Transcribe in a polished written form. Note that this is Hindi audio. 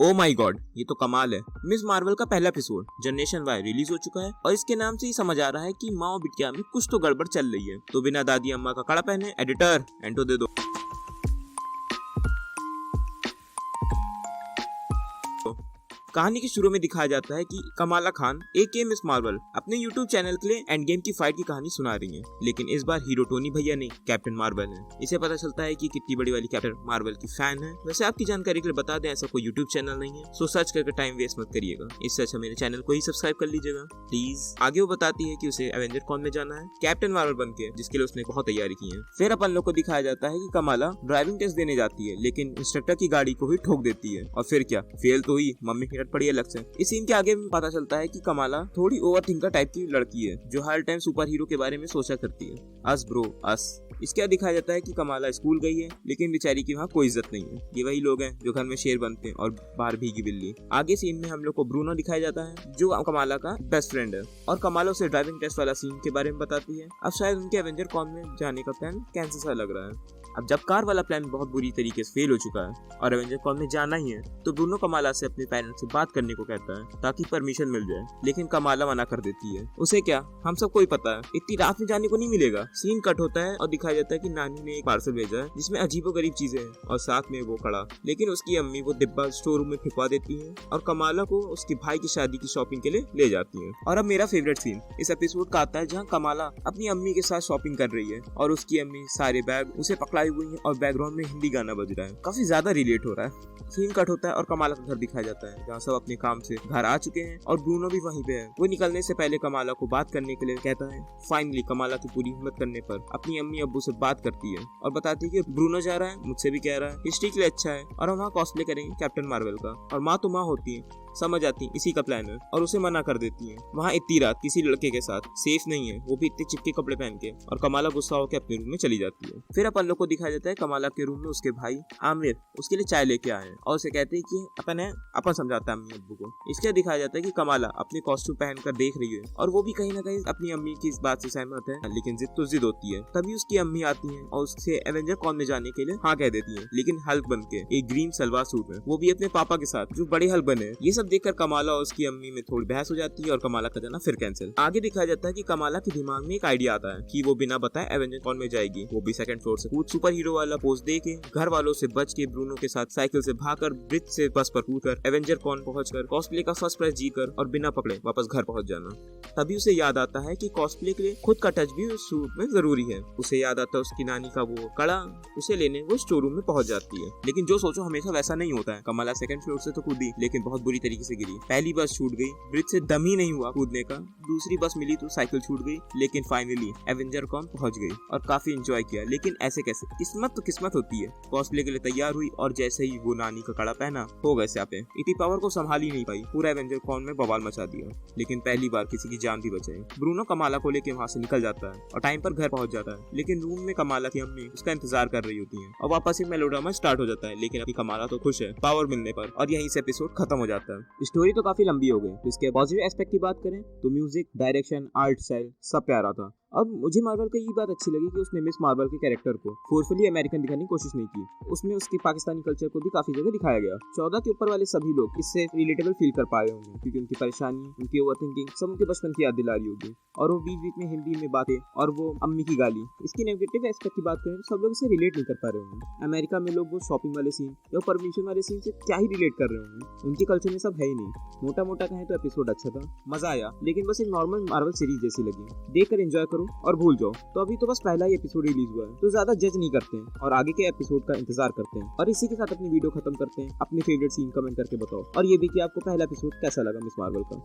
ओ माई गॉड, ये तो कमाल है। मिस मार्वल का पहला एपिसोड जनरेशन वाई रिलीज हो चुका है और इसके नाम से ही समझ आ रहा है कि माँ और बिटिया में कुछ तो गड़बड़ चल रही है। तो बिना दादी अम्मा का कड़ा पहने एडिटर एंटो दे दो। कहानी के शुरू में दिखाया जाता है कि कमाला खान एके मिस मार्वल अपने यूट्यूब चैनल के लिए एंड गेम की फाइट की कहानी सुना रही हैं, लेकिन इस बार हीरो टोनी भैया नहीं कैप्टन मार्वल है। इसे पता चलता है कि कितनी बड़ी वाली कैप्टन मार्वल की फैन है। वैसे आपकी जानकारी के लिए बता दें, ऐसा कोई यूट्यूब चैनल नहीं है, सो सर्च करके टाइम वेस्ट मत करिएगा। इससे अच्छा मेरे चैनल को ही सब्सक्राइब कर लीजिएगा प्लीज। आगे वो बताती है कि उसे एवेंजर कॉन में जाना है कैप्टन मार्वल बन के, जिसके लिए उसने बहुत तैयारी की है। फिर अपन लोग को दिखाया जाता है कि कमाला ड्राइविंग टेस्ट देने जाती है, लेकिन इंस्ट्रक्टर की गाड़ी को ही ठोक देती है और फिर क्या फेल तो हुई, मम्मी की रट पड़ी अलग से। इस सीन के आगे पता चलता है कि कमाला थोड़ी ओवर थिंकर टाइप की लड़की है जो हर टाइम सुपर हीरो के बारे में सोचा करती है। अस ब्रो अस। इसके बाद दिखाया जाता है कि कमाला स्कूल गई है, लेकिन बेचारी की वहाँ कोई इज्जत नहीं है। ये वही लोग हैं जो घर में शेर बनते हैं और बाहर भीगी बिल्ली। आगे सीन में हम लोग को ब्रूनो दिखाया जाता है जो कमाला का बेस्ट फ्रेंड है और कमाला उसे ड्राइविंग टेस्ट वाला सीन के बारे में बताती है। अब शायद उनके एवेंजर कॉन में जाने का प्लान कैंसिल सा लग रहा है। अब जब कार वाला प्लान बहुत बुरी तरीके से फेल हो चुका है और एवेंजर कॉन में जाना ही है, तो ब्रूनो कमाला से अपने पेरेंट्स से बात करने को कहता है ताकि परमिशन मिल जाए, लेकिन कमाला मना कर देती है। उसे क्या, हम सबको ही पता है इतनी रात में जाने को नहीं मिलेगा। सीन कट होता है और दिखाया जाता है कि नानी ने एक पार्सल भेजा है जिसमें अजीबोगरीब चीजें हैं और साथ में वो खड़ा, लेकिन उसकी अम्मी वो डिब्बा स्टोर रूम में फेंकवा देती है और कमाला को उसके भाई की शादी की शॉपिंग के लिए ले जाती है। और अब मेरा फेवरेट सीन इस एपिसोड का आता है जहाँ कमाला अपनी अम्मी के साथ शॉपिंग कर रही है और उसकी अम्मी सारे बैग उसे पकड़ाई हुई है और बैकग्राउंड में हिंदी गाना बज रहा है। काफी ज्यादा रिलेट हो रहा है। सीन कट होता है और कमाला का घर दिखाया जाता है जहाँ सब अपने काम से घर आ चुके हैं और ब्रूनो भी वहीं पे है। वो निकलने से पहले कमाला को बात करने के लिए कहता है। फाइनली कमाला की पूरी हिम्मत करने पर अपनी अम्मी अब्बू से बात करती है और बताती है कि ब्रूनो जा रहा है, मुझसे भी कह रहा है, हिस्ट्री के लिए अच्छा है और हम वहाँ कॉस्प्ले करेंगे कैप्टन मार्वल का। और माँ तो माँ होती है, समझ आती इसी का प्लान है और उसे मना कर देती है। वहाँ इतनी रात किसी लड़के के साथ सेफ नहीं है, वो भी इतने चिपके कपड़े पहन के। और कमाला गुस्सा होकर अपने रूम में चली जाती है। फिर अपन लोग को दिखाया जाता है कमाला के रूम में उसके भाई आमिर उसके लिए चाय लेके आए हैं और उसे कहते हैं कि अपन समझाता है अम्मी अब्बू को। इसके दिखाया जाता है कि कमाला अपने कॉस्ट्यूम पहनकर देख रही है और वो भी कहीं ना कहीं अपनी अम्मी की इस बात से सहमत है, लेकिन जिद तो जिद होती है। तभी उसकी अम्मी आती है और उससे एवेंजर कॉन में जाने के लिए हाँ कह देती है, लेकिन हल्क बन के एक ग्रीन सलवार सूट में, वो भी अपने पापा के साथ जो बड़े हल्क बने। ये सब देखकर कमाला और उसकी अम्मी में थोड़ी बहस हो जाती है और कमाला का जाना फिर कैंसिल। आगे दिखाया जाता है कि कमाला के दिमाग में एक आइडिया आता है कि वो बिना बताए एवेंजर कॉन में जाएगी, वो भी सेकंड फ्लोर से कूद सुपर हीरो वाला पोज दे के, घर वालों से बच के, ब्रूनो के साथ साइकिल से भागकर, ब्रिज से बस पर कूदकर, एवेंजर कॉन पहुंचकर, कॉस्प्ले का फर्स्ट प्राइज जीतकर और बिना पकड़े वापस घर पहुंच जाना। तभी उसे याद आता है कि कॉस्प्ले के लिए खुद का टच भी उस सूट में जरूरी है। उसे याद आता है उसकी नानी का वो कड़ा, उसे लेने वो स्टोर रूम में पहुंच जाती है। लेकिन जो सोचो हमेशा वैसा नहीं होता है। कमाला सेकंड फ्लोर से तो कूदी, लेकिन बहुत बुरी तरीके से गिरी। पहली बस छूट गई, ब्रिज से दम ही नहीं हुआ कूदने का। दूसरी बस मिली तो साइकिल छूट गई, लेकिन फाइनली एवेंजर कॉन पहुंच गई और काफी एंजॉय किया। लेकिन ऐसे कैसे, किस्मत तो किस्मत होती है। कॉस्प्ले के लिए तैयार हुई और जैसे ही वो नानी का कड़ा पहना हो गए स्यापे। इतनी पावर को संभाल ही नहीं पाई, पूरा एवेंजर कॉन में बवाल मचा दिया। लेकिन पहली बार किसी की जान भी बचाई। ब्रूनो कमाला को लेके वहाँ से निकल जाता है और टाइम पर घर पहुंच जाता है, लेकिन रूम में कमाला की अम्मी उसका इंतजार कर रही होती है और वापस एक मेलोड्रामा स्टार्ट हो जाता है। लेकिन अभी कमाला तो खुश है पावर मिलने पर और यहीं से एपिसोड खत्म हो जाता है। स्टोरी तो काफी लंबी हो गई। इसके पॉजिटिव एस्पेक्ट की बात करें तो म्यूजिक, डायरेक्शन, आर्ट स्टाइल सब प्यारा था। अब मुझे मार्वल का ये बात अच्छी लगी कि उसने मिस मार्वल के कैरेक्टर को फोर्सफुली अमेरिकन दिखाने की कोशिश नहीं की। उसमें उसके पाकिस्तानी कल्चर को भी काफी जगह दिखाया गया। 14 के ऊपर वाले सभी लोग इससे रिलेटेबल फील कर पाए होंगे, क्योंकि उनकी परेशानी, उनकी ओवरथिंकिंग सब उनके बचपन की याद दिला रही होगी। और वो बीच बीच में हिंदी में बातें और वो अम्मी की गाली। इसकी नेगेटिव एस्पेक्ट की बात करें तो सब लोग इसे रिलेट नहीं कर पा रहे होंगे। अमेरिका में लोग वो शॉपिंग वाले सीन या परमिशन वाले सीन से क्या ही रिलेट कर रहे होंगे। उनके कल्चर में सब है ही नहीं। मोटा मोटा कहें तो एपिसोड अच्छा था, मजा आया, लेकिन बस एक नॉर्मल मार्वल सीरीज जैसी लगी। देखकर एंजॉय करो और भूल जाओ। तो अभी तो बस पहला ही एपिसोड रिलीज हुआ है, तो ज्यादा जज नहीं करते हैं और आगे के एपिसोड का इंतजार करते हैं। और इसी के साथ अपनी वीडियो खत्म करते हैं। अपनी फेवरेट सीन कमेंट करके बताओ और ये भी कि आपको पहला एपिसोड कैसा लगा मिस मार्वल का।